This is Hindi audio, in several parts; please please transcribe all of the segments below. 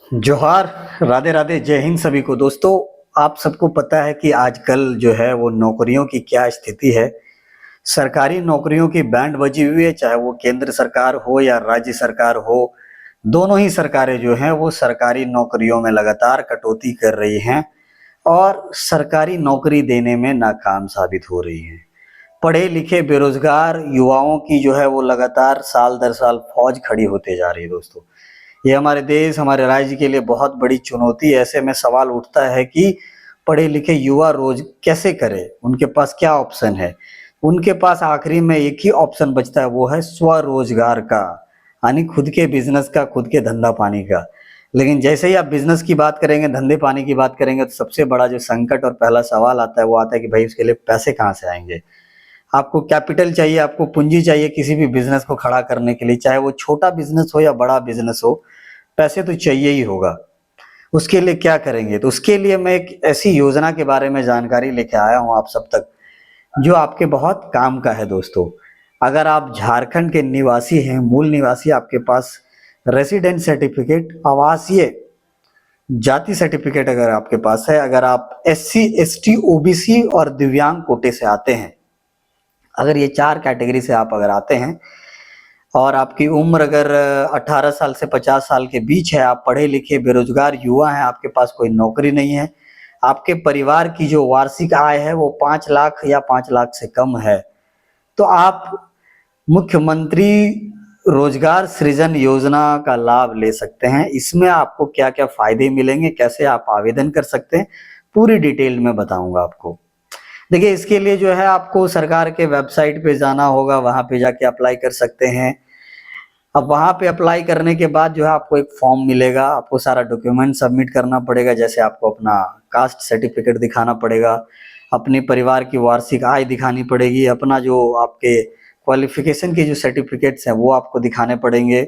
जोहार, राधे राधे, जय हिंद सभी को। दोस्तों, आप सबको पता है कि आजकल जो है वो नौकरियों की क्या स्थिति है। सरकारी नौकरियों की बैंड बजी हुई है, चाहे वो केंद्र सरकार हो या राज्य सरकार हो। दोनों ही सरकारें जो हैं वो सरकारी नौकरियों में लगातार कटौती कर रही हैं और सरकारी नौकरी देने में नाकाम साबित हो रही हैं। पढ़े लिखे बेरोजगार युवाओं की जो है वो लगातार साल दर साल फौज खड़ी होते जा रही है। दोस्तों, ये हमारे देश, हमारे राज्य के लिए बहुत बड़ी चुनौती है। ऐसे में सवाल उठता है कि पढ़े लिखे युवा रोज कैसे करें, उनके पास क्या ऑप्शन है। उनके पास आखिरी में एक ही ऑप्शन बचता है, वो है स्वरोजगार का, यानी खुद के बिजनेस का, खुद के धंधा पानी का। लेकिन जैसे ही आप बिजनेस की बात करेंगे, धंधे पानी की बात करेंगे, तो सबसे बड़ा जो संकट और पहला सवाल आता है वो आता है कि भाई उसके लिए पैसे कहाँ से आएंगे। आपको कैपिटल चाहिए, आपको पूंजी चाहिए किसी भी बिजनेस को खड़ा करने के लिए, चाहे वो छोटा बिजनेस हो या बड़ा बिजनेस हो, पैसे तो चाहिए ही होगा। उसके लिए क्या करेंगे? तो उसके लिए मैं एक ऐसी योजना के बारे में जानकारी लेके आया हूँ आप सब तक, जो आपके बहुत काम का है। दोस्तों, अगर आप झारखंड के निवासी हैं, मूल निवासी, आपके पास रेसिडेंट सर्टिफिकेट, आवासीय जाति सर्टिफिकेट अगर आपके पास है, अगर आप SC ST OBC और दिव्यांग कोटे से आते हैं, अगर ये 4 कैटेगरी से आप अगर आते हैं और आपकी उम्र अगर 18 साल से 50 साल के बीच है, आप पढ़े लिखे बेरोजगार युवा हैं, आपके पास कोई नौकरी नहीं है, आपके परिवार की जो वार्षिक आय है वो 5 लाख या 5 लाख से कम है, तो आप मुख्यमंत्री रोजगार सृजन योजना का लाभ ले सकते हैं। इसमें आपको क्या क्या फायदे मिलेंगे, कैसे आप आवेदन कर सकते हैं, पूरी डिटेल में बताऊंगा आपको। देखिए, इसके लिए जो है आपको सरकार के वेबसाइट पे जाना होगा, वहां पे जाके अप्लाई कर सकते हैं। अब वहां पे अप्लाई करने के बाद जो है आपको एक फॉर्म मिलेगा, आपको सारा डॉक्यूमेंट सबमिट करना पड़ेगा। जैसे आपको अपना कास्ट सर्टिफिकेट दिखाना पड़ेगा, अपने परिवार की वार्षिक आय दिखानी पड़ेगी, अपना जो आपके क्वालिफिकेशन के जो सर्टिफिकेट्स हैं वो आपको दिखाने पड़ेंगे।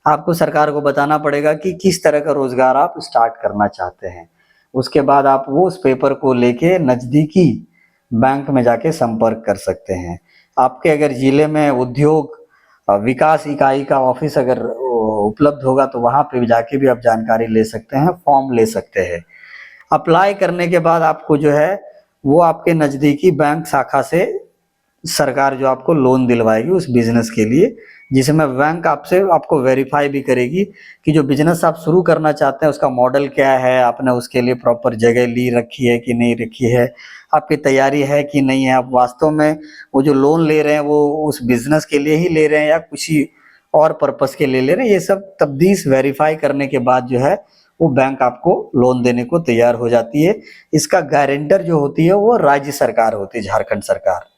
आपको सरकार को बताना पड़ेगा कि किस तरह का रोजगार आप स्टार्ट करना चाहते हैं। उसके बाद आप वो उस पेपर को लेके नजदीकी बैंक में जाके संपर्क कर सकते हैं। आपके अगर जिले में उद्योग विकास इकाई का ऑफिस अगर उपलब्ध होगा तो वहां पे जाके भी आप जानकारी ले सकते हैं, फॉर्म ले सकते हैं। अप्लाई करने के बाद आपको जो है वो आपके नजदीकी बैंक शाखा से सरकार जो आपको लोन दिलवाएगी उस बिजनेस के लिए, जिसमें बैंक आपसे आपको वेरीफाई भी करेगी कि जो बिजनेस आप शुरू करना चाहते हैं उसका मॉडल क्या है, आपने उसके लिए प्रॉपर जगह ली रखी है कि नहीं रखी है, आपकी तैयारी है कि नहीं है, आप वास्तव में वो जो लोन ले रहे हैं वो उस बिजनेस के लिए ही ले रहे हैं या कुछ ही और पर्पस के लिए ले रहे हैं। ये सब तफ्तीश वेरीफाई करने के बाद जो है वो बैंक आपको लोन देने को तैयार हो जाती है। इसका गारंटर जो होती है वो राज्य सरकार होती है, झारखंड सरकार।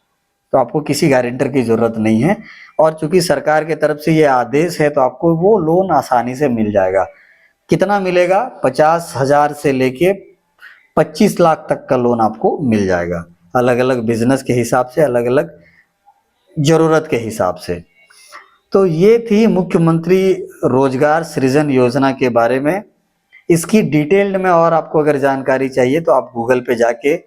तो आपको किसी गारंटर की जरूरत नहीं है, और चूंकि सरकार की तरफ से ये आदेश है तो आपको वो लोन आसानी से मिल जाएगा। कितना मिलेगा? 50,000 से लेके 25 लाख तक का लोन आपको मिल जाएगा, अलग अलग बिजनेस के हिसाब से, अलग अलग जरूरत के हिसाब से। तो ये थी मुख्यमंत्री रोजगार सृजन योजना के बारे में। इसकी डिटेल्ड में और आपको अगर जानकारी चाहिए तो आप गूगल पे जाके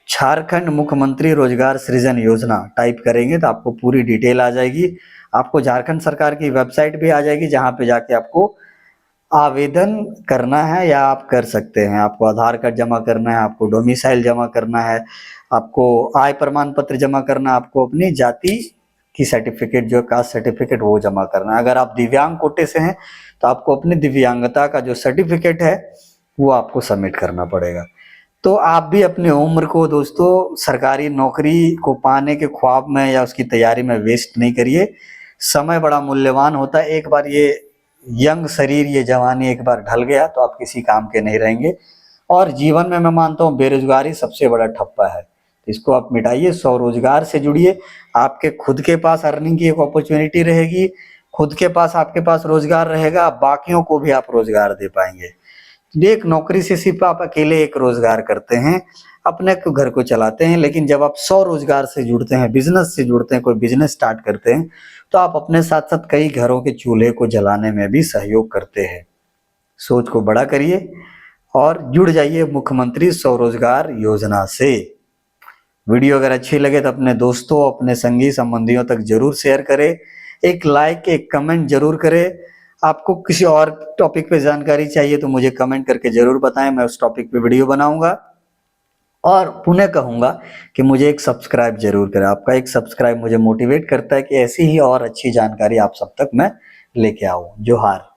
झारखंड मुख्यमंत्री रोजगार सृजन योजना टाइप करेंगे तो आपको पूरी डिटेल आ जाएगी। आपको झारखंड सरकार की वेबसाइट भी आ जाएगी, जहां पे जाके आपको आवेदन करना है या आप कर सकते हैं। आपको आधार कार्ड जमा करना है, आपको डोमिसाइल जमा करना है, आपको आय प्रमाण पत्र जमा करना है, आपको अपनी जाति की सर्टिफिकेट जो कास्ट सर्टिफिकेट वो जमा करना है। अगर आप दिव्यांग कोटे से हैं तो आपको अपनी दिव्यांगता का जो सर्टिफिकेट है वो आपको सबमिट करना पड़ेगा। तो आप भी अपनी उम्र को दोस्तों सरकारी नौकरी को पाने के ख्वाब में या उसकी तैयारी में वेस्ट नहीं करिए। समय बड़ा मूल्यवान होता है। एक बार ये यंग शरीर, ये जवानी एक बार ढल गया तो आप किसी काम के नहीं रहेंगे। और जीवन में मैं मानता हूँ बेरोजगारी सबसे बड़ा ठप्पा है, इसको आप मिटाइए, स्वरोजगार से जुड़िए। आपके खुद के पास अर्निंग की एक अपॉर्चुनिटी रहेगी, खुद के पास आपके पास रोजगार रहेगा, बाकियों को भी आप रोजगार दे पाएंगे। एक नौकरी से सिर्फ आप अकेले एक रोजगार करते हैं, अपने घर को चलाते हैं, लेकिन जब आप स्वरोजगार से जुड़ते हैं, बिजनेस से जुड़ते हैं, कोई बिजनेस स्टार्ट करते हैं, तो आप अपने साथ साथ कई घरों के चूल्हे को जलाने में भी सहयोग करते हैं। सोच को बड़ा करिए और जुड़ जाइए मुख्यमंत्री स्वरोजगार योजना से। वीडियो अगर अच्छी लगे तो अपने दोस्तों, अपने संगी संबंधियों तक जरूर शेयर करें, एक लाइक, एक कमेंट जरूर करें। आपको किसी और टॉपिक पे जानकारी चाहिए तो मुझे कमेंट करके जरूर बताएं, मैं उस टॉपिक पे वीडियो बनाऊंगा। और पुनः कहूंगा कि मुझे एक सब्सक्राइब जरूर करें, आपका एक सब्सक्राइब मुझे मोटिवेट करता है कि ऐसी ही और अच्छी जानकारी आप सब तक मैं लेके आऊं। जोहार।